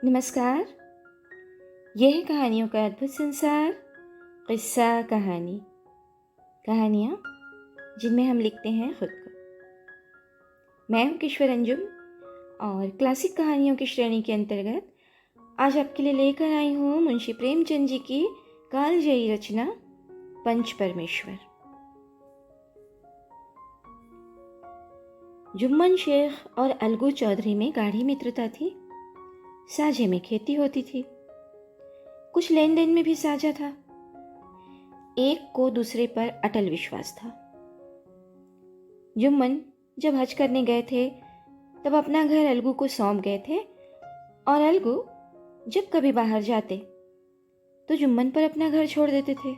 नमस्कार। यह है कहानियों का अद्भुत संसार। किस्सा कहानी, कहानियाँ जिनमें हम लिखते हैं खुद को। मैं हूँ किश्वर अंजुम और क्लासिक कहानियों की श्रेणी के अंतर्गत आज आपके लिए लेकर आई हूँ मुंशी प्रेमचंद जी की कालजयी रचना पंच परमेश्वर। जुम्मन शेख और अलगू चौधरी में गाढ़ी मित्रता थी। साझे में खेती होती थी, कुछ लेन देन में भी साझा था। एक को दूसरे पर अटल विश्वास था। जुम्मन जब हज करने गए थे तब अपना घर अलगू को सौंप गए थे और अलगू जब कभी बाहर जाते तो जुम्मन पर अपना घर छोड़ देते थे।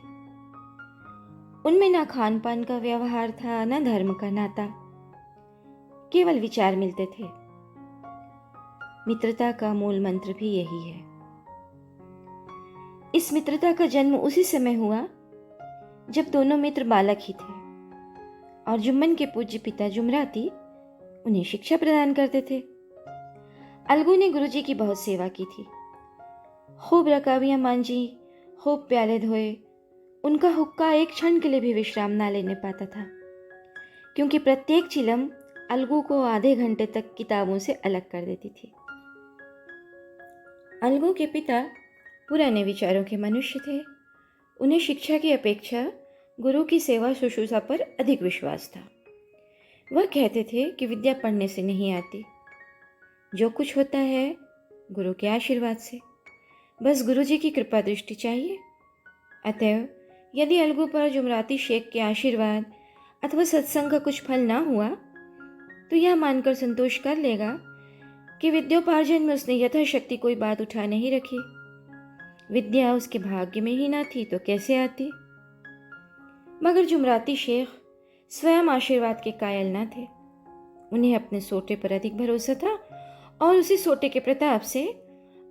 उनमें ना खान पान का व्यवहार था, ना धर्म का नाता, केवल विचार मिलते थे। मित्रता का मूल मंत्र भी यही है। इस मित्रता का जन्म उसी समय हुआ जब दोनों मित्र बालक ही थे और जुम्मन के पूज्य पिता जुमराती उन्हें शिक्षा प्रदान करते थे। अलगू ने गुरुजी की बहुत सेवा की थी, खूब रकाबियां मांझी, खूब प्याले धोए। उनका हुक्का एक क्षण के लिए भी विश्राम ना लेने पाता था, क्योंकि प्रत्येक चिलम अलगू को आधे घंटे तक किताबों से अलग कर देती थी। अलगू के पिता पुराने विचारों के मनुष्य थे। उन्हें शिक्षा की अपेक्षा गुरु की सेवा शुश्रूषा पर अधिक विश्वास था। वह कहते थे कि विद्या पढ़ने से नहीं आती, जो कुछ होता है गुरु के आशीर्वाद से। बस गुरु जी की कृपा दृष्टि चाहिए। अतएव यदि अलगू पर जुमराती शेख के आशीर्वाद अथवा सत्संग का कुछ फल ना हुआ तो यह मानकर संतोष कर लेगा कि विद्योपार्जन में उसने यथाशक्ति कोई बात उठा नहीं रखी। विद्या उसके भाग्य में ही ना थी तो कैसे आती। मगर जुमराती शेख स्वयं आशीर्वाद के कायल न थे। उन्हें अपने सोटे पर अधिक भरोसा था और उसी सोटे के प्रताप से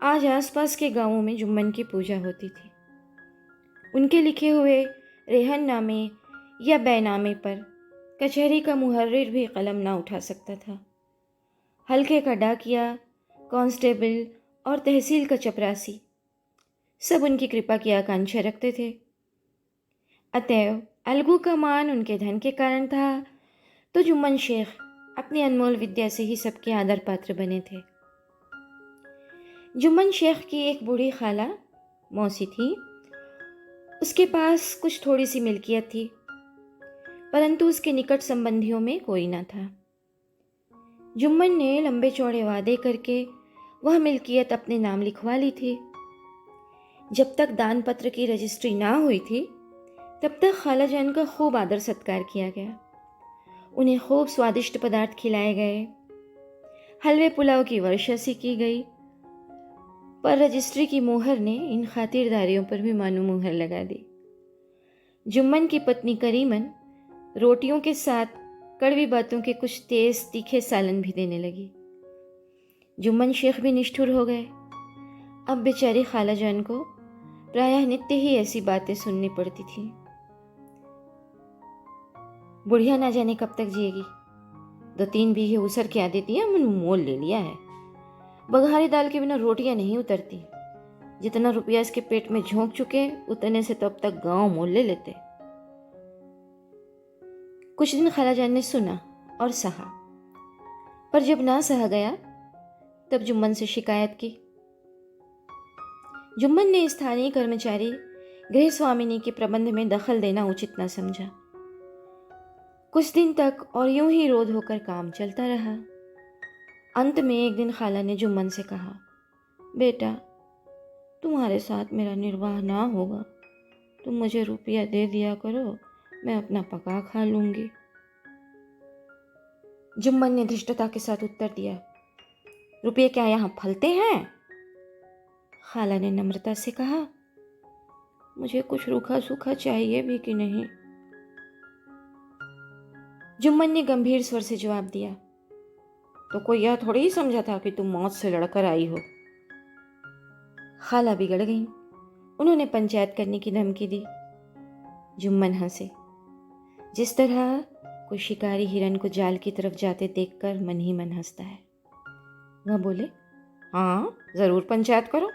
आज आसपास के गांवों में जुम्मन की पूजा होती थी। उनके लिखे हुए रेहननामे या बैनामे पर कचहरी का मुहर्रिर भी कलम ना उठा सकता था। हल्के का डाकिया, कांस्टेबल और तहसील का चपरासी सब उनकी कृपा की आकांक्षा रखते थे। अतएव अलगू का मान उनके धन के कारण था तो जुम्मन शेख अपनी अनमोल विद्या से ही सबके आदर पात्र बने थे। जुम्मन शेख की एक बूढ़ी खाला मौसी थी। उसके पास कुछ थोड़ी सी मिल्कियत थी, परंतु उसके निकट संबंधियों में कोई न था। जुम्मन ने लंबे चौड़े वादे करके वह मिल्कियत अपने नाम लिखवा ली थी। जब तक दान पत्र की रजिस्ट्री ना हुई थी तब तक खाला जान का खूब आदर सत्कार किया गया। उन्हें खूब स्वादिष्ट पदार्थ खिलाए गए, हलवे पुलाव की वर्षा सी की गई। पर रजिस्ट्री की मोहर ने इन खातिरदारियों पर भी मानो मुहर लगा दी। जुम्मन की पत्नी करीमन रोटियों के साथ कड़वी बातों के कुछ तेज तीखे सालन भी देने लगी। जुम्मन शेख भी निष्ठुर हो गए। अब बेचारी खाला जान को प्रायः नित्य ही ऐसी बातें सुननी पड़ती थी। बुढ़िया ना जाने कब तक जिएगी। 2-3 बीघे उसर क्या देती है, मैंने मोल ले लिया है। बघारी दाल के बिना रोटियां नहीं उतरती। जितना रुपया इसके पेट में झोंक चुके उतने से तो अब तक गांव मोल ले लेते। कुछ दिन खालाजान ने सुना और सहा, पर जब ना सहा गया तब जुम्मन से शिकायत की। जुम्मन ने स्थानीय कर्मचारी गृह स्वामिनी के प्रबंध में दखल देना उचित न समझा। कुछ दिन तक और यूं ही रोध होकर काम चलता रहा। अंत में एक दिन खाला ने जुम्मन से कहा, बेटा, तुम्हारे साथ मेरा निर्वाह ना होगा, तुम मुझे रुपया दे दिया करो, मैं अपना पका खा लूंगी। जुम्मन ने धृष्टता के साथ उत्तर दिया, रुपये क्या यहाँ फलते हैं? खाला ने नम्रता से कहा, मुझे कुछ रूखा सूखा चाहिए भी कि नहीं। जुम्मन ने गंभीर स्वर से जवाब दिया, तो कोई यह थोड़ी ही समझा था कि तुम मौत से लड़कर आई हो। खाला बिगड़ गईं। उन्होंने पंचायत करने की धमकी दी। जुम्मन हंसे, जिस तरह कोई शिकारी हिरन को जाल की तरफ जाते देखकर मन ही मन हंसता है। वह बोले, हाँ, ज़रूर पंचायत करो,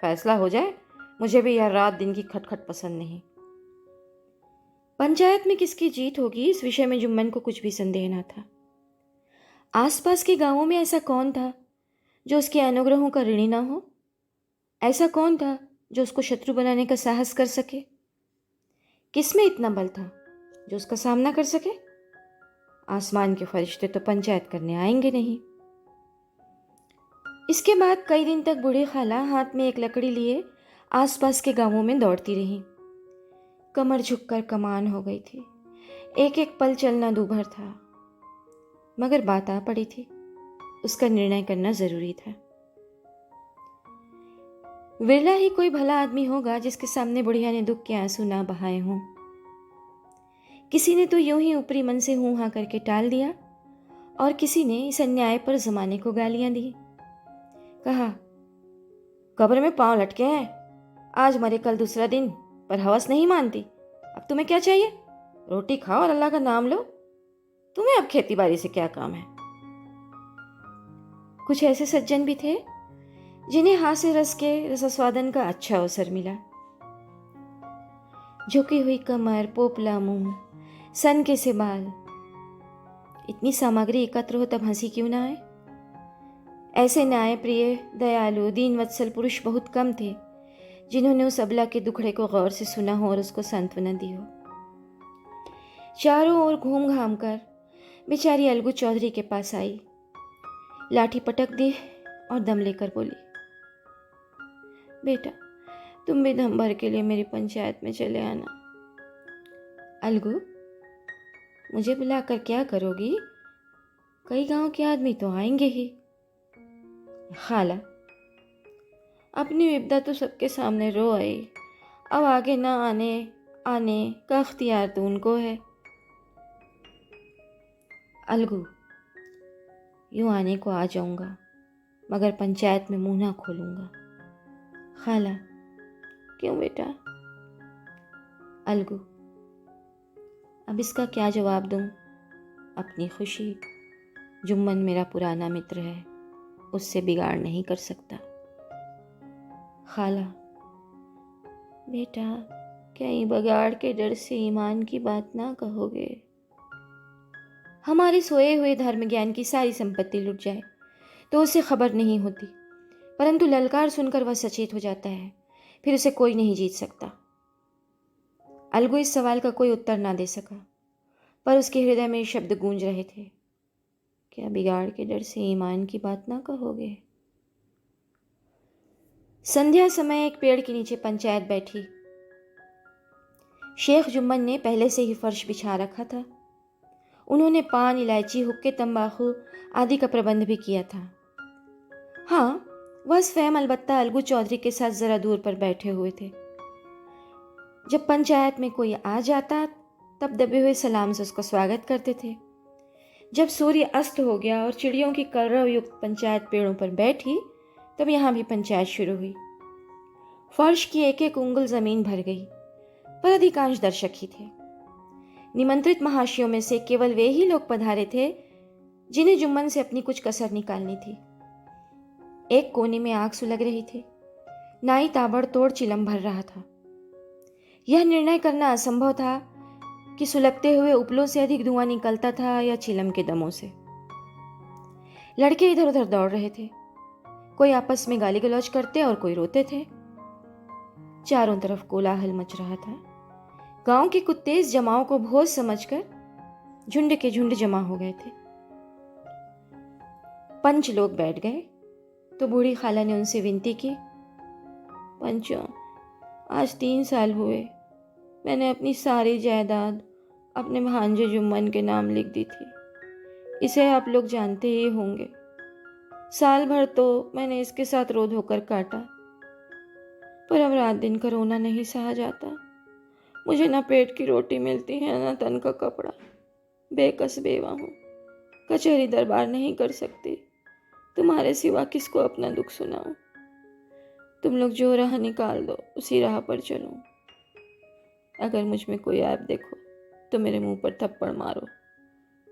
फैसला हो जाए। मुझे भी यार रात दिन की खटखट पसंद नहीं। पंचायत में किसकी जीत होगी इस विषय में जुम्मन को कुछ भी संदेह न था। आसपास के गांवों में ऐसा कौन था जो उसके अनुग्रहों का ऋणी ना हो? ऐसा कौन था जो उसको शत्रु बनाने का साहस कर सके? किसमें इतना बल था जो उसका सामना कर सके? आसमान के फरिश्ते तो पंचायत करने आएंगे नहीं। इसके बाद कई दिन तक बूढ़ी खाला हाथ में एक लकड़ी लिए आसपास के गांवों में दौड़ती रही। कमर झुककर कमान हो गई थी। एक एक पल चलना दूभर था, मगर बात आ पड़ी थी। उसका निर्णय करना जरूरी था। विरला ही कोई भला आदमी होगा जिसके सामने बुढ़िया ने दुख के आंसू ना बहाए हों। किसी ने तो यूं ही ऊपरी मन से हूं हां करके टाल दिया, और किसी ने इस अन्याय पर जमाने को गालियां दी। कहा, कब्र में पांव लटके हैं, आज मरे कल दूसरा दिन, पर हवस नहीं मानती। अब तुम्हें क्या चाहिए? रोटी खाओ और अल्लाह का नाम लो। तुम्हें अब खेती बाड़ी से क्या काम है? कुछ ऐसे सज्जन भी थे जिन्हें हास्य रस के रसास्वादन का अच्छा अवसर मिला। झुकी हुई कमर, पोपला मुंह, सनके से बाल, इतनी सामग्री एकत्र हो तब हंसी क्यों ना आए? ऐसे न्याय प्रिय, दयालु, दीन वत्सल पुरुष बहुत कम थे जिन्होंने उस अबला के दुखड़े को गौर से सुना हो और उसको सांत्वना दी हो। चारों ओर घूम घाम कर बेचारी अलगू चौधरी के पास आई, लाठी पटक दी और दम लेकर बोली, बेटा तुम भी दम भर के लिए मेरी पंचायत में चले आना। अलगू, मुझे बुलाकर क्या करोगी? कई गांव के आदमी तो आएंगे ही। खाला, अपनी विपदा तो सबके सामने रो आई, अब आगे ना आने का अख्तियार तो उनको है। अलगू, यूं आने को आ जाऊंगा, मगर पंचायत में मुंह ना खोलूंगा। खाला, क्यों बेटा? अलगू, अब इसका क्या जवाब दूं? अपनी खुशी, जुम्मन मेरा पुराना मित्र है, उससे बिगाड़ नहीं कर सकता। खाला, बेटा कहीं बगाड़ के डर से ईमान की बात ना कहोगे? हमारे सोए हुए धर्म ज्ञान की सारी संपत्ति लुट जाए तो उसे खबर नहीं होती, परंतु ललकार सुनकर वह सचेत हो जाता है, फिर उसे कोई नहीं जीत सकता। अलगू इस सवाल का कोई उत्तर ना दे सका, पर उसके हृदय में शब्द गूंज रहे थे, क्या बिगाड़ के डर से ईमान की बात ना कहोगे? संध्या समय एक पेड़ के नीचे पंचायत बैठी। शेख जुम्मन ने पहले से ही फर्श बिछा रखा था। उन्होंने पान, इलायची, हुक्के, तंबाकू आदि का प्रबंध भी किया था। हाँ, वह स्वयं अलबत्ता अलगू चौधरी के साथ जरा दूर पर बैठे हुए थे। जब पंचायत में कोई आ जाता तब दबे हुए सलाम से उसका स्वागत करते थे। जब सूर्य अस्त हो गया और चिड़ियों की कलरव युक्त पंचायत पेड़ों पर बैठी, तब यहाँ भी पंचायत शुरू हुई। फर्श की एक एक उंगल जमीन भर गई, पर अधिकांश दर्शक ही थे। निमंत्रित महाशयों में से केवल वे ही लोग पधारे थे जिन्हें जुम्मन से अपनी कुछ कसर निकालनी थी। एक कोने में आग सुलग रही थी, नाई ताबड़तोड़ चिलम भर रहा था। यह निर्णय करना असंभव था कि सुलगते हुए उपलों से अधिक धुआं निकलता था या चिलम के दमों से। लड़के इधर उधर दौड़ रहे थे, कोई आपस में गाली गलौज करते और कोई रोते थे। चारों तरफ कोलाहल मच रहा था। गांव के कुत्ते इस जमाव को भोज समझकर झुंड के झुंड जमा हो गए थे। पंच लोग बैठ गए तो बूढ़ी खाला ने उनसे विनती की, पंचों, आज 3 साल हुए मैंने अपनी सारी जायदाद अपने भांजे जुम्मन के नाम लिख दी थी। इसे आप लोग जानते ही होंगे। साल भर तो मैंने इसके साथ रोध होकर काटा, पर अब रात दिन का रोना नहीं सहा जाता। मुझे ना पेट की रोटी मिलती है ना तन का कपड़ा। बेकस बेवा हूँ, कचहरी दरबार नहीं कर सकती। तुम्हारे सिवा किसको अपना दुख सुनाऊं? तुम लोग जो राह निकाल दो उसी राह पर चलूं। अगर मुझ में कोई ऐप देखो तो मेरे मुंह पर थप्पड़ मारो।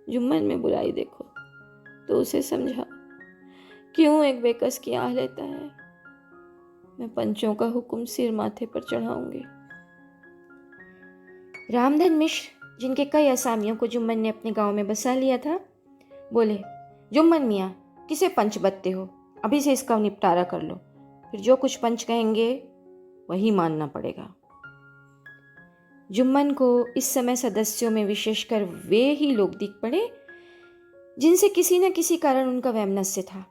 जुम्मन में बुराई देखो तो उसे समझाओ क्यों एक बेकस की आह लेता है? मैं पंचों का हुक्म सिर माथे पर चढ़ाऊंगी। रामधन मिश्र, जिनके कई असामियों को जुम्मन ने अपने गांव में बसा लिया था, बोले, जुम्मन मियाँ, किसे पंच बदते हो? अभी से इसका निपटारा कर लो, फिर जो कुछ पंच कहेंगे वही मानना पड़ेगा। जुम्मन को इस समय सदस्यों में विशेषकर वे ही लोग दिख पड़े जिनसे किसी न किसी कारण उनका वैमनस्य था।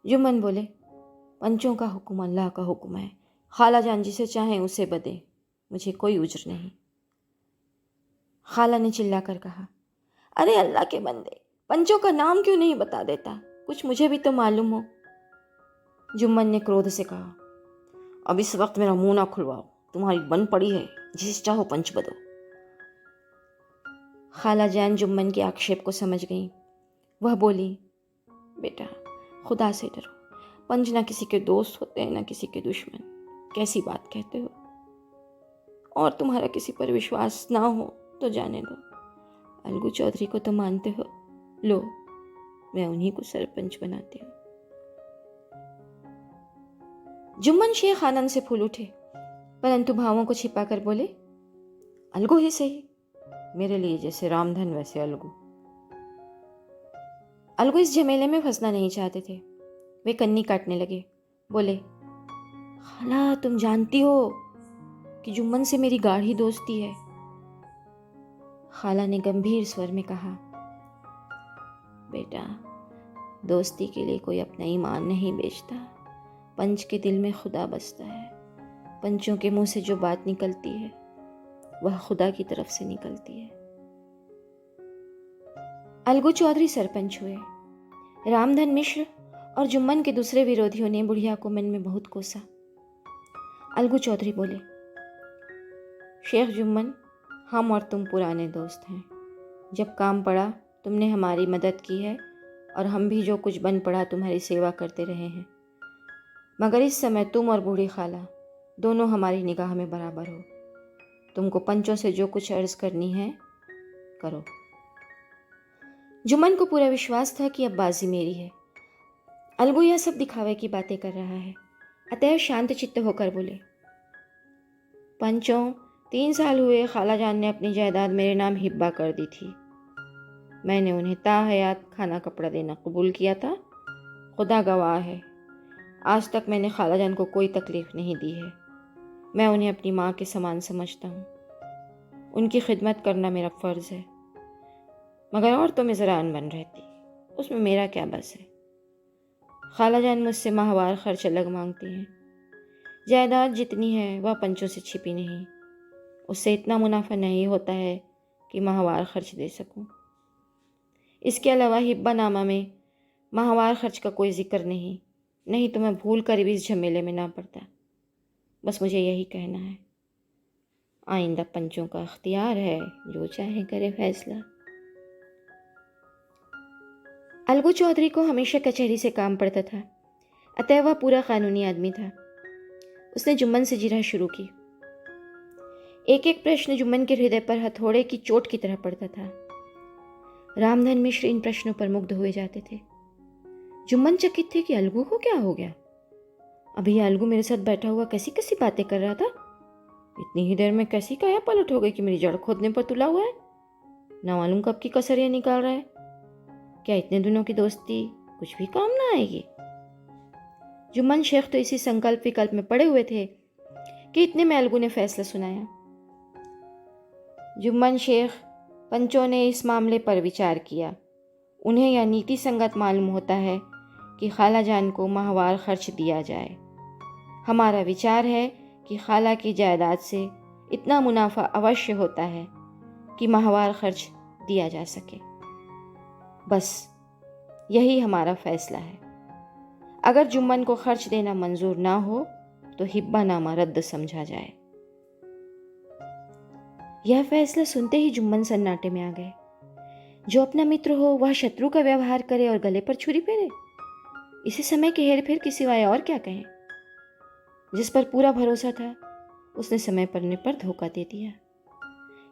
जुम्मन बोले, पंचों का हुक्म अल्लाह का हुक्म है। खाला जान जिसे चाहें उसे बदे, मुझे कोई उज्र नहीं। खाला ने चिल्लाकर कहा, अरे अल्लाह के बंदे, पंचों का नाम क्यों नहीं बता देता? कुछ मुझे भी तो मालूम हो। जुम्मन ने क्रोध से कहा, अब इस वक्त मेरा मुंह ना खुलवाओ, तुम्हारी बन पड़ी है, जिसे चाहो पंच बदो। खाला जान जुम्मन के आक्षेप को समझ गई। वह बोली, बेटा, खुदा से डरो। पंच ना किसी के दोस्त होते हैं ना किसी के दुश्मन। कैसी बात कहते हो? और तुम्हारा किसी पर विश्वास ना हो तो जाने दो। अलगू चौधरी को तो मानते हो, लो मैं उन्हीं को सरपंच बनाती हूँ। जुम्मन शेख आनंद से फूल उठे, परंतु भावों को छिपाकर बोले, अलगू ही सही, मेरे लिए जैसे रामधन वैसे अलगू। अलगू इस झमेले में फंसना नहीं चाहते थे। वे कन्नी काटने लगे, बोले, खाला तुम जानती हो कि जुम्मन से मेरी गाढ़ी दोस्ती है। खाला ने गंभीर स्वर में कहा, बेटा, दोस्ती के लिए कोई अपना ईमान नहीं बेचता। पंच के दिल में खुदा बसता है। पंचों के मुंह से जो बात निकलती है वह खुदा की तरफ से निकलती है। अलगू चौधरी सरपंच हुए। रामधन मिश्र और जुम्मन के दूसरे विरोधियों ने बुढ़िया को मन में बहुत कोसा। अलगू चौधरी बोले, शेख जुम्मन, हम और तुम पुराने दोस्त हैं। जब काम पड़ा तुमने हमारी मदद की है और हम भी जो कुछ बन पड़ा तुम्हारी सेवा करते रहे हैं। मगर इस समय तुम और बूढ़ी खाला दोनों हमारी निगाह में बराबर हो। तुमको पंचों से जो कुछ अर्ज करनी है करो। जुम्मन को पूरा विश्वास था कि अब बाजी मेरी है। अलगू यह सब दिखावे की बातें कर रहा है, अतएव शांत चित्त होकर बोले, पंचों, 3 साल हुए खाला जान ने अपनी जायदाद मेरे नाम हिब्बा कर दी थी। मैंने उन्हें ताहयात खाना कपड़ा देना कबूल किया था। खुदा गवाह है, आज तक मैंने खाला जान को कोई तकलीफ नहीं दी है। मैं उन्हें अपनी माँ के समान समझता हूँ। उनकी खिदमत करना मेरा फ़र्ज़ है। मगर औरतों में ज़रा अनबन रहती, उसमें मेरा क्या बस है। खाला जान मुझसे माहवार खर्च अलग मांगती हैं। जायदाद जितनी है वह पंचों से छिपी नहीं। उससे इतना मुनाफा नहीं होता है कि माहवार खर्च दे सकूं। इसके अलावा हिब्बा नामा में माहवार खर्च का कोई जिक्र नहीं तो मैं भूल कर भी इस झमेले में ना पड़ता। बस मुझे यही कहना है। आइंदा पंचों का अख्तियार है, जो चाहे करे फैसला। अलगू चौधरी को हमेशा कचहरी से काम पड़ता था, अतः वह पूरा कानूनी आदमी था। उसने जुम्मन से जिरह शुरू की। एक एक प्रश्न जुम्मन के हृदय पर हथौड़े की चोट की तरह पड़ता था। रामधन मिश्र इन प्रश्नों पर मुग्ध हुए जाते थे। जुम्मन चकित थे कि अलगू को क्या हो गया। अभी अलगू मेरे साथ बैठा हुआ कैसी कैसी बातें कर रहा था। इतनी ही देर में कैसी काया पलट हो गई कि मेरी जड़ खोदने पर तुला हुआ है। ना मालूम कब की कसरियाँ निकाल रहा है। क्या इतने दिनों की दोस्ती कुछ भी काम ना आएगी। जुम्मन शेख तो इसी संकल्प विकल्प में पड़े हुए थे कि इतने में अलगू ने फैसला सुनाया। जुम्मन शेख, पंचों ने इस मामले पर विचार किया। उन्हें यह नीति संगत मालूम होता है कि खाला जान को माहवार खर्च दिया जाए। हमारा विचार है कि खाला की जायदाद से इतना मुनाफा अवश्य होता है कि माहवार खर्च दिया जा सके। बस यही हमारा फैसला है। अगर जुम्मन को खर्च देना मंजूर ना हो तो हिब्बा नामा रद्द समझा जाए। यह फैसला सुनते ही जुम्मन सन्नाटे में आ गए। जो अपना मित्र हो वह शत्रु का व्यवहार करे और गले पर छुरी फेरे, इसी समय के हेरफेर के सिवाय और क्या कहें। जिस पर पूरा भरोसा था उसने समय पड़ने पर धोखा दे दिया।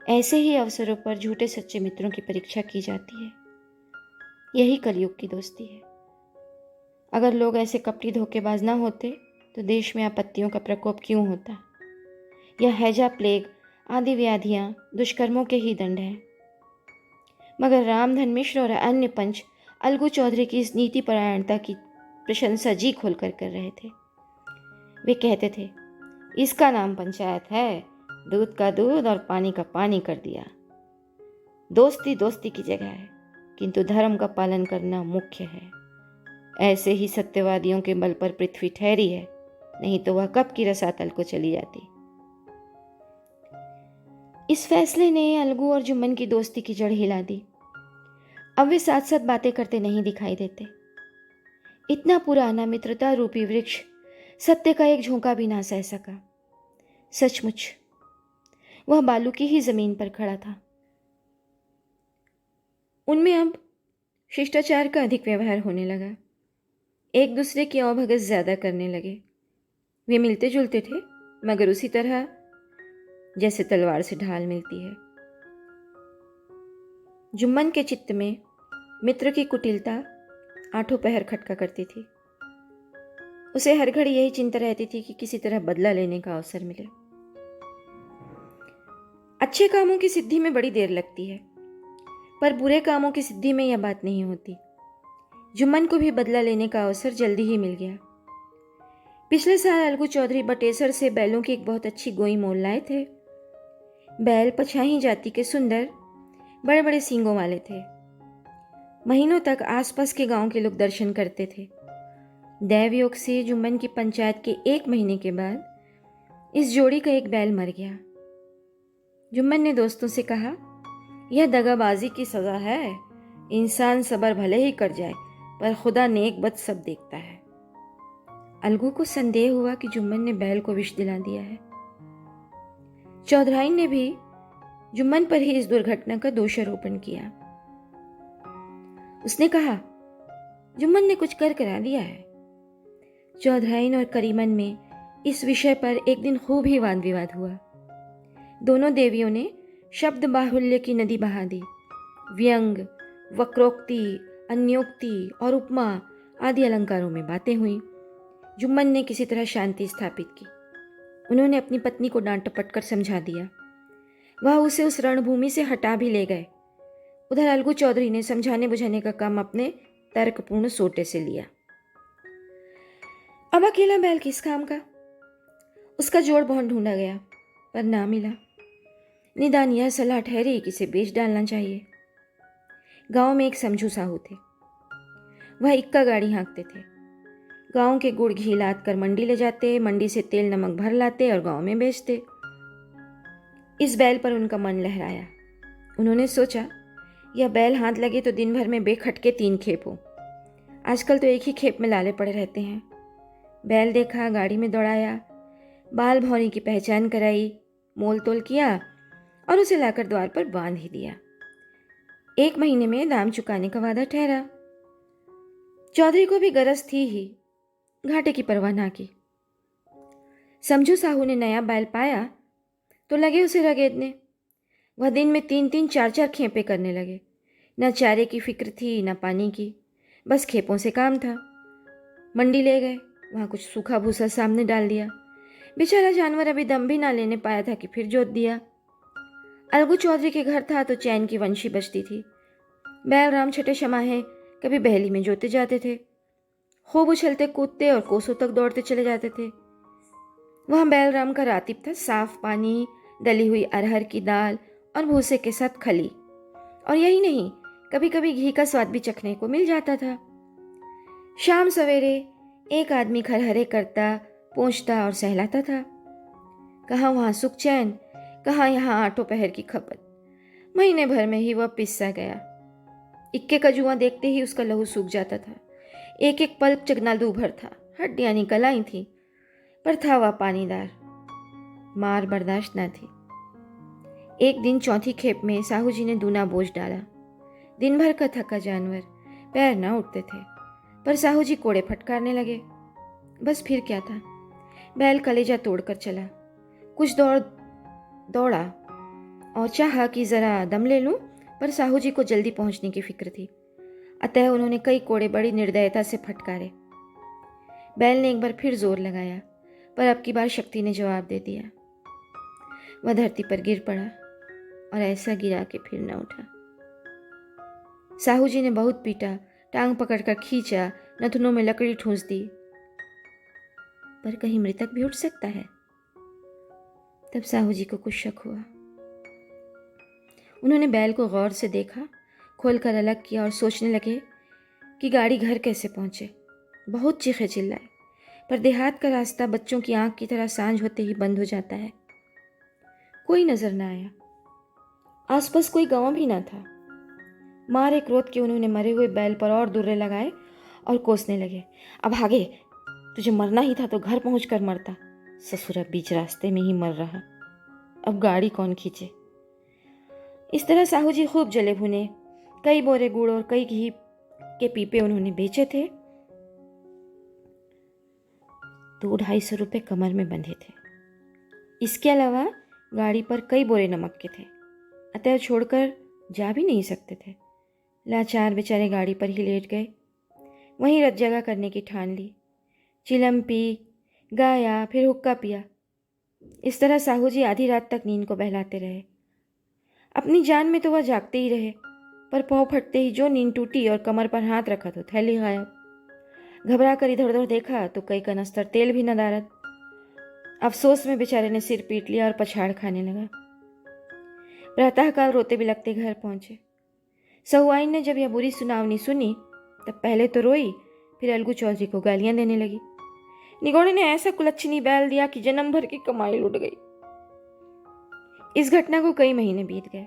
ऐसे ही अवसरों पर झूठे सच्चे मित्रों की परीक्षा की जाती है। यही कलयुग की दोस्ती है। अगर लोग ऐसे कपटी धोखेबाज ना होते तो देश में आपत्तियों का प्रकोप क्यों होता? यह हैजा, प्लेग आदि व्याधियाँ दुष्कर्मों के ही दंड हैं। मगर रामधन मिश्र और अन्य पंच अलगू चौधरी की इस नीति परायणता की प्रशंसा जी खोलकर कर रहे थे। वे कहते थे, इसका नाम पंचायत है, दूध का दूध और पानी का पानी कर दिया। दोस्ती दोस्ती की जगह है, किंतु धर्म का पालन करना मुख्य है। ऐसे ही सत्यवादियों के बल पर पृथ्वी ठहरी है, नहीं तो वह कब की रसातल को चली जाती। इस फैसले ने अलगू और जुम्मन की दोस्ती की जड़ हिला दी। अब वे साथ साथ बातें करते नहीं दिखाई देते। इतना पुराना मित्रता रूपी वृक्ष सत्य का एक झोंका भी ना सह सका। सचमुच वह बालू की ही जमीन पर खड़ा था। उनमें अब शिष्टाचार का अधिक व्यवहार होने लगा। एक दूसरे की अवभगत ज्यादा करने लगे। वे मिलते जुलते थे, मगर उसी तरह जैसे तलवार से ढाल मिलती है। जुम्मन के चित्त में मित्र की कुटिलता आठों पहर खटका करती थी। उसे हर घड़ी यही चिंता रहती थी कि किसी तरह बदला लेने का अवसर मिले। अच्छे कामों की सिद्धि में बड़ी देर लगती है, पर बुरे कामों की सिद्धि में यह बात नहीं होती। जुम्मन को भी बदला लेने का अवसर जल्दी ही मिल गया। पिछले साल अलगू चौधरी बटेसर से बैलों की एक बहुत अच्छी गोई मोल लाए थे। बैल पछाही जाति के सुंदर बड़े बड़े सींगों वाले थे। महीनों तक आसपास के गांव के लोग दर्शन करते थे। दैवयोग से जुम्मन की पंचायत के 1 महीने के बाद इस जोड़ी का एक बैल मर गया। जुम्मन ने दोस्तों से कहा, यह दगाबाजी की सजा है। इंसान सबर भले ही कर जाए, पर खुदा नेक बद सब देखता है। अलगू को संदेह हुआ कि जुम्मन ने बैल को विष दिला दिया है। चौधराइन ने भी जुम्मन पर ही इस दुर्घटना का दोषारोपण किया। उसने कहा, जुम्मन ने कुछ कर करा दिया है। चौधराइन और करीमन में इस विषय पर एक दिन खूब ही वाद विवाद हुआ। दोनों देवियों ने शब्द बाहुल्य की नदी बहा दी। व्यंग, वक्रोक्ति, अन्योक्ति और उपमा आदि अलंकारों में बातें हुई। जुम्मन ने किसी तरह शांति स्थापित की। उन्होंने अपनी पत्नी को डांट टपट कर समझा दिया। वह उसे उस रणभूमि से हटा भी ले गए। उधर अलगू चौधरी ने समझाने बुझाने का काम अपने तर्कपूर्ण सोटे से लिया। अब अकेला बैल किस काम का? उसका जोड़ बहुत ढूंढा गया, पर ना मिला। निदान यह सलाह ठहरी कि इसे बेच डालना चाहिए। गांव में एक समझू साहू थे। वह इक्का गाड़ी हाँकते थे। गांव के गुड़ घी लाद कर मंडी ले जाते, मंडी से तेल नमक भर लाते और गांव में बेचते। इस बैल पर उनका मन लहराया। उन्होंने सोचा, यह बैल हाथ लगे तो दिन भर में बेखटके 3 खेप हो। आजकल तो एक ही खेप में लाले पड़े रहते हैं। बैल देखा, गाड़ी में दौड़ाया, बाल भौरी की पहचान कराई, मोल तोल किया और उसे लाकर द्वार पर बांध ही दिया। 1 महीने में दाम चुकाने का वादा ठहरा। चौधरी को भी गरज थी ही, घाटे की परवाह ना की। समझू साहू ने नया बैल पाया तो लगे उसे रगेदने। वह दिन में 3-3, 4-4 खेपे करने लगे। न चारे की फिक्र थी, न पानी की, बस खेपों से काम था। मंडी ले गए, वहाँ कुछ सूखा भूसा सामने डाल दिया। बेचारा जानवर अभी दम भी ना लेने पाया था कि फिर जोत दिया। अलगू चौधरी के घर था तो चैन की वंशी बजती थी। बैल राम छठे शमाहे कभी बहली में जोते जाते थे। खूब उछलते कूदते और कोसों तक दौड़ते चले जाते थे। वहाँ बैल राम का रातिब था, साफ पानी, दली हुई अरहर की दाल और भूसे के साथ खली। और यही नहीं, कभी कभी घी का स्वाद भी चखने को मिल जाता था। शाम सवेरे एक आदमी खरहरे करता, पोंछता और सहलाता था। कहाँ वहाँ सुख चैन, कहाँ यहाँ आठों पहर की खपत। महीने भर में ही वह पिस्सा गया। इक्के का जुआ देखते ही उसका लहू सूख जाता था। एक एक पल चकनालू भर था, हड्डियां निकल आई थी, पर था वह पानीदार। मार बर्दाश्त न थी। एक दिन चौथी खेप में साहू जी ने दूना बोझ डाला। दिन भर का थका जानवर, पैर न उठते थे, पर साहू जी कोड़े फटकारने लगे। बस फिर क्या था, बैल कलेजा तोड़कर चला। कुछ दौड़ा और चाहा कि जरा दम ले लूं, पर साहू जी को जल्दी पहुंचने की फिक्र थी। अतः उन्होंने कई कोड़े बड़ी निर्दयता से फटकारे। बैल ने एक बार फिर जोर लगाया, पर अब की बार शक्ति ने जवाब दे दिया। वह धरती पर गिर पड़ा और ऐसा गिरा कि फिर न उठा। साहू जी ने बहुत पीटा, टांग पकड़कर खींचा, नथुनों में लकड़ी ठूंस दी, पर कहीं मृतक भी उठ सकता है। तब साहू जी को कुछ शक हुआ। उन्होंने बैल को गौर से देखा, खोलकर अलग किया और सोचने लगे कि गाड़ी घर कैसे पहुंचे। बहुत चीखे चिल्लाए, पर देहात का रास्ता बच्चों की आंख की तरह सांझ होते ही बंद हो जाता है। कोई नजर न आया, आसपास कोई गांव भी न था। मारे क्रोध के उन्होंने मरे हुए बैल पर और दुर्रे लगाए और कोसने लगे। अब भागे, तुझे मरना ही था तो घर पहुंच कर मरता। ससुरा बीच रास्ते में ही मर रहा, अब गाड़ी कौन खींचे। इस तरह साहू जी खूब जले भुने, कई बोरे गुड़ और कई घी के पीपे उन्होंने बेचे थे। 200-250 रुपये कमर में बंधे थे। इसके अलावा गाड़ी पर कई बोरे नमक के थे, अतः छोड़कर जा भी नहीं सकते थे। लाचार बेचारे गाड़ी पर ही लेट गए। वहीं रत जगह करने की ठान ली। चिलम पी, गाया, फिर हुक्का पिया। इस तरह साहू जी आधी रात तक नींद को बहलाते रहे। अपनी जान में तो वह जागते ही रहे, पर पाँव फटते ही जो नींद टूटी और कमर पर हाथ रखा तो थैली गायब। घबरा कर इधर उधर देखा तो कई कनस्तर तेल भी नदारद। अफसोस में बेचारे ने सिर पीट लिया और पछाड़ खाने लगा। प्रातःकाल रोते बिलखते घर पहुंचे। सहुआइन ने जब यह बुरी सुनावनी सुनी तब पहले तो रोई, फिर अलगू चौधरी को गालियां देने लगी। निगोड़े ने ऐसा कुलच्छनी बैल दिया कि जन्म भर की कमाई लुट गई। इस घटना को कई महीने बीत गए।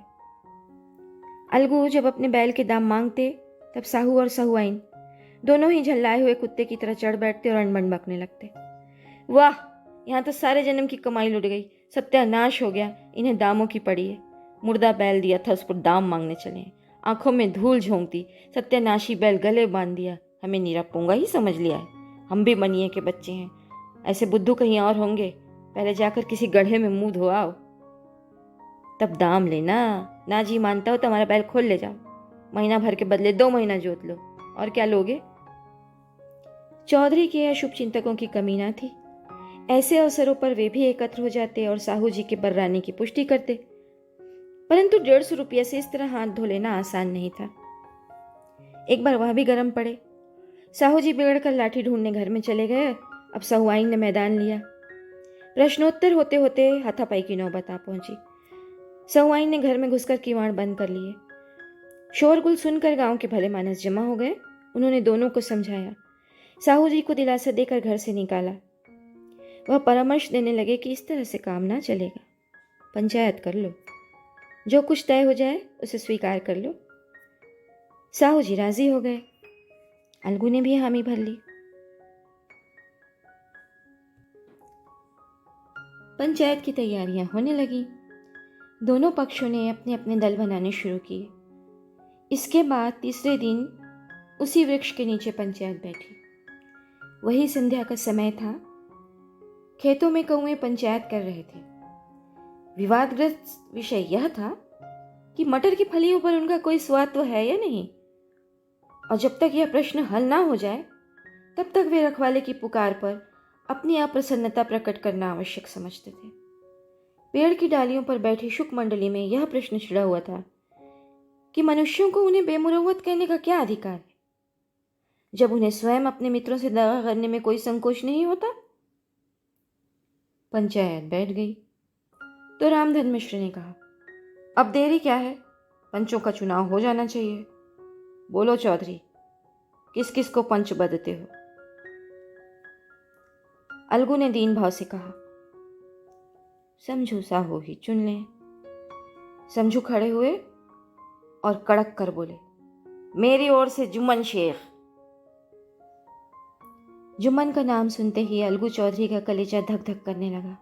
अलगू जब अपने बैल के दाम मांगते तब साहू और सहुआइन दोनों ही झल्लाए हुए कुत्ते की तरह चढ़ बैठते और अनबन बकने लगते। वाह, यहाँ तो सारे जन्म की कमाई लुट गई, सत्यानाश हो गया, इन्हें दामों की पड़ी है। मुर्दा बैल दिया था, उस पर दाम मांगने चले। आंखों में धूल झोंकती, सत्यानाशी बैल गले बांध दिया, हमें नीरा पोंगा ही समझ लिया है। हम भी बनिए के बच्चे हैं, ऐसे बुद्धू कहीं और होंगे। पहले जाकर किसी गड्ढे में मुंह धोआओ, तब दाम लेना। ना जी मानता हो तो हमारा बैल खोल ले जाओ, महीना भर के बदले 2 महीना जोत लो, और क्या लोगे। चौधरी के अशुभ चिंतकों की कमी ना थी। ऐसे अवसरों पर वे भी एकत्र हो जाते और साहू जी के बर्राने की पुष्टि करते, परंतु 150 रुपये से इस तरह हाथ धो लेना आसान नहीं था। एक बार वह भी गर्म पड़े। साहू जी बिगड़कर लाठी ढूंढने घर में चले गए। अब सहुआइन ने मैदान लिया। प्रश्नोत्तर होते होते हाथापाई की नौबत आ पहुंची। सहुआइन ने घर में घुसकर किवाड़ बंद कर लिए। शोरगुल सुनकर गांव के भले मानस जमा हो गए। उन्होंने दोनों को समझाया, साहू जी को दिलासा देकर घर से निकाला। वह परामर्श देने लगे कि इस तरह से काम ना चलेगा, पंचायत कर लो, जो कुछ तय हो जाए उसे स्वीकार कर लो। साहू जी राजी हो गए। अलगू ने भी हामी भर ली। पंचायत की तैयारियां होने लगी। दोनों पक्षों ने अपने अपने दल बनाने शुरू किए। इसके बाद तीसरे दिन उसी वृक्ष के नीचे पंचायत बैठी। वही संध्या का समय था। खेतों में कौए पंचायत कर रहे थे। विवादग्रस्त विषय यह था कि मटर की फलियों पर उनका कोई स्वाद तो है या नहीं, और जब तक यह प्रश्न हल ना हो जाए तब तक वे रखवाले की पुकार पर अपनी अप्रसन्नता प्रकट करना आवश्यक समझते थे। पेड़ की डालियों पर बैठी शुक मंडली में यह प्रश्न छिड़ा हुआ था कि मनुष्यों को उन्हें बेमुरौवत कहने का क्या अधिकार है, जब उन्हें स्वयं अपने मित्रों से दगा करने में कोई संकोच नहीं होता। पंचायत बैठ गई तो रामधन मिश्र ने कहा, अब देरी क्या है, पंचों का चुनाव हो जाना चाहिए। बोलो चौधरी, किस किस को पंच बदते हो। अलगू ने दीन भाव से कहा, समझू साहू ही चुन लें। समझू खड़े हुए और कड़क कर बोले, मेरी ओर से जुम्मन शेख। जुम्मन का नाम सुनते ही अलगू चौधरी का कलेजा धक धक करने लगा,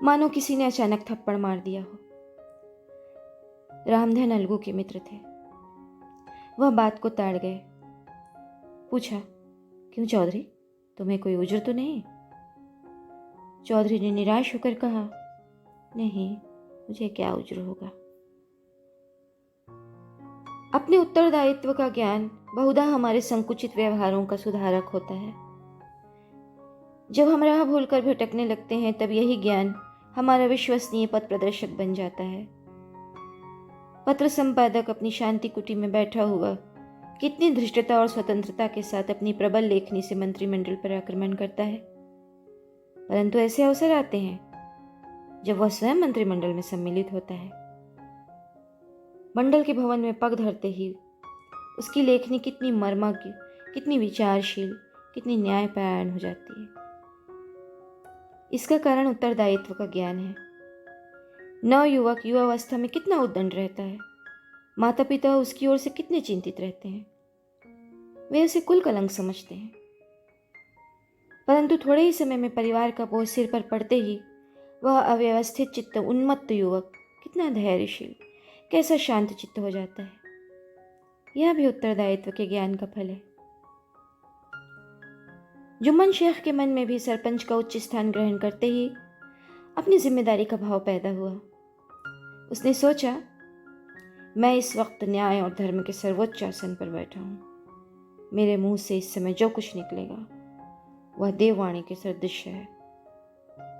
मानो किसी ने अचानक थप्पड़ मार दिया हो। रामधन अलगू के मित्र थे। वह बात को ताड़ गए। पूछा, क्यों चौधरी, तुम्हें कोई उज्र तो नहीं। चौधरी ने निराश होकर कहा, नहीं, मुझे क्या उज्र होगा। अपने उत्तरदायित्व का ज्ञान बहुधा हमारे संकुचित व्यवहारों का सुधारक होता है। जब हम राह भूलकर भटकने लगते हैं तब यही ज्ञान हमारा विश्वसनीय पथ प्रदर्शक बन जाता है। पत्र संपादक अपनी शांति कुटी में बैठा हुआ कितनी धृष्टता और स्वतंत्रता के साथ अपनी प्रबल लेखनी से मंत्रिमंडल पर आक्रमण करता है, परंतु ऐसे अवसर आते हैं जब वह स्वयं मंत्रिमंडल में सम्मिलित होता है। मंडल के भवन में पग धरते ही उसकी लेखनी कितनी मर्मज्ञ, कितनी विचारशील, कितनी न्यायपरायण हो जाती है। इसका कारण उत्तरदायित्व का ज्ञान है। नवयुवक युवावस्था में कितना उद्दंड रहता है, माता पिता उसकी ओर से कितने चिंतित रहते हैं, वे उसे कुल कलंक समझते हैं। परंतु थोड़े ही समय में परिवार का बोझ सिर पर पड़ते ही वह अव्यवस्थित चित्त उन्मत्त युवक कितना धैर्यशील, कैसा शांत चित्त हो जाता है। यह भी उत्तरदायित्व के ज्ञान का फल है। जुम्मन शेख के मन में भी सरपंच का उच्च स्थान ग्रहण करते ही अपनी जिम्मेदारी का भाव पैदा हुआ। उसने सोचा, मैं इस वक्त न्याय और धर्म के सर्वोच्च आसन पर बैठा हूँ। मेरे मुंह से इस समय जो कुछ निकलेगा वह देववाणी के सदृश है,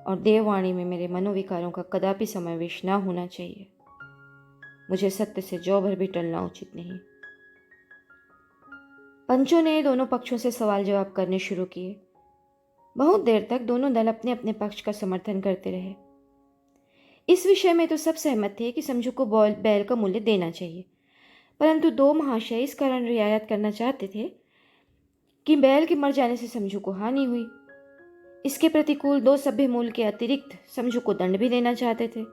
और देववाणी में मेरे मनोविकारों का कदापि समावेश न होना चाहिए। मुझे सत्य से जौ भर भी टलना उचित नहीं। पंचों ने दोनों पक्षों से सवाल जवाब करने शुरू किए। बहुत देर तक दोनों दल अपने अपने पक्ष का समर्थन करते रहे। इस विषय में तो सब सहमत थे कि समझू को बैल का मूल्य देना चाहिए, परंतु दो महाशय इस कारण रियायत करना चाहते थे कि बैल के मर जाने से समझू को हानि हुई। इसके प्रतिकूल दो सभ्य मूल्य के अतिरिक्त समझू को दंड भी देना चाहते थे,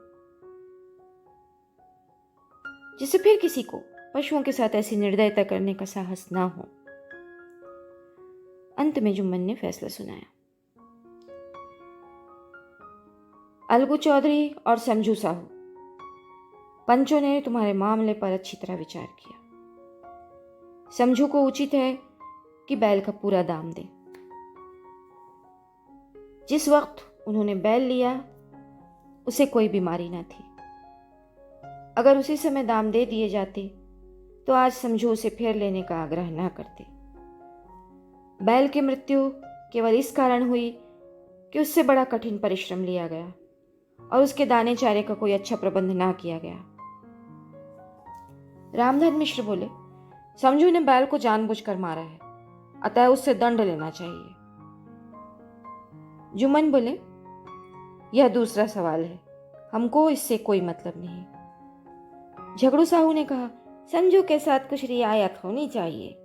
जिससे फिर किसी को पशुओं के साथ ऐसी निर्दयता करने का साहस ना हो। अंत में जुम्मन ने फैसला सुनाया। अलगू चौधरी और समझू साहू, पंचों ने तुम्हारे मामले पर अच्छी तरह विचार किया। समझू को उचित है कि बैल का पूरा दाम दे। जिस वक्त उन्होंने बैल लिया उसे कोई बीमारी न थी। अगर उसी समय दाम दे दिए जाते तो आज समझू उसे फिर लेने का आग्रह न करते। बैल की मृत्यु केवल इस कारण हुई कि उससे बड़ा कठिन परिश्रम लिया गया और उसके दाने चारे का कोई अच्छा प्रबंध ना किया गया। रामधन मिश्र बोले, समझू ने बैल को जानबूझकर मारा है, अतः उससे दंड लेना चाहिए। जुम्मन बोले, यह दूसरा सवाल है, हमको इससे कोई मतलब नहीं। झगड़ू साहू ने कहा, समझू के साथ कुछ रियायत होनी चाहिए।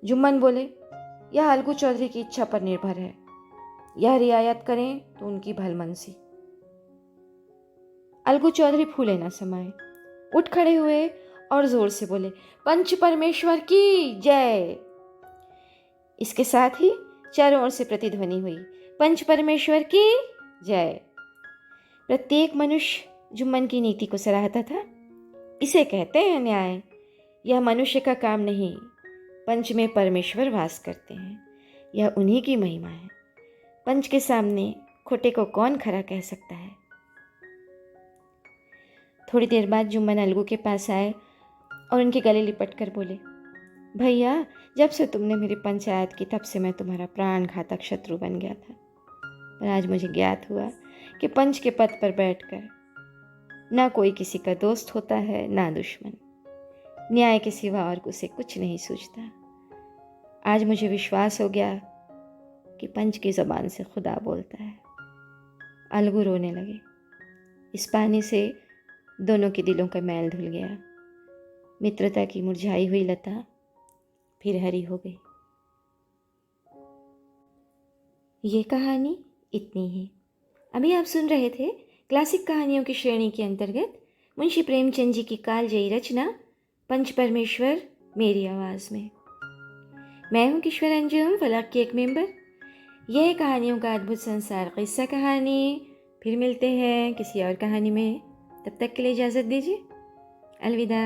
जुम्मन बोले, यह अलगू चौधरी की इच्छा पर निर्भर है। यह रियायत करें तो उनकी भलमनसी। अलगू चौधरी फूले न समाये, उठ खड़े हुए और जोर से बोले, पंच परमेश्वर की जय। इसके साथ ही चारों ओर से प्रतिध्वनि हुई, पंच परमेश्वर की जय। प्रत्येक मनुष्य जुम्मन की नीति को सराहता था। इसे कहते हैं न्याय। यह मनुष्य का काम नहीं, पंच में परमेश्वर वास करते हैं, यह उन्हीं की महिमा है। पंच के सामने खोटे को कौन खरा कह सकता है। थोड़ी देर बाद जुम्मन अलगू के पास आए और उनके गले लिपट कर बोले, भैया, जब से तुमने मेरी पंचायत की तब से मैं तुम्हारा प्राण घातक शत्रु बन गया था, पर आज मुझे ज्ञात हुआ कि पंच के पद पर बैठकर ना कोई किसी का दोस्त होता है ना दुश्मन। न्याय के सिवा और उसे कुछ नहीं सूझता। आज मुझे विश्वास हो गया कि पंच की ज़बान से खुदा बोलता है। अलगू रोने लगे। इस पानी से दोनों के दिलों का मैल धुल गया। मित्रता की मुरझाई हुई लता फिर हरी हो गई। ये कहानी इतनी ही। अभी आप सुन रहे थे क्लासिक कहानियों की श्रेणी के अंतर्गत मुंशी प्रेमचंद जी की कालजयी रचना पंच परमेश्वर मेरी आवाज़ में। मैं हूँ किश्वर अंजुम, फलक की एक मेंबर। यह कहानियों का अद्भुत संसार किस्सा कहानी। फिर मिलते हैं किसी और कहानी में। तब तक के लिए इजाज़त दीजिए। अलविदा।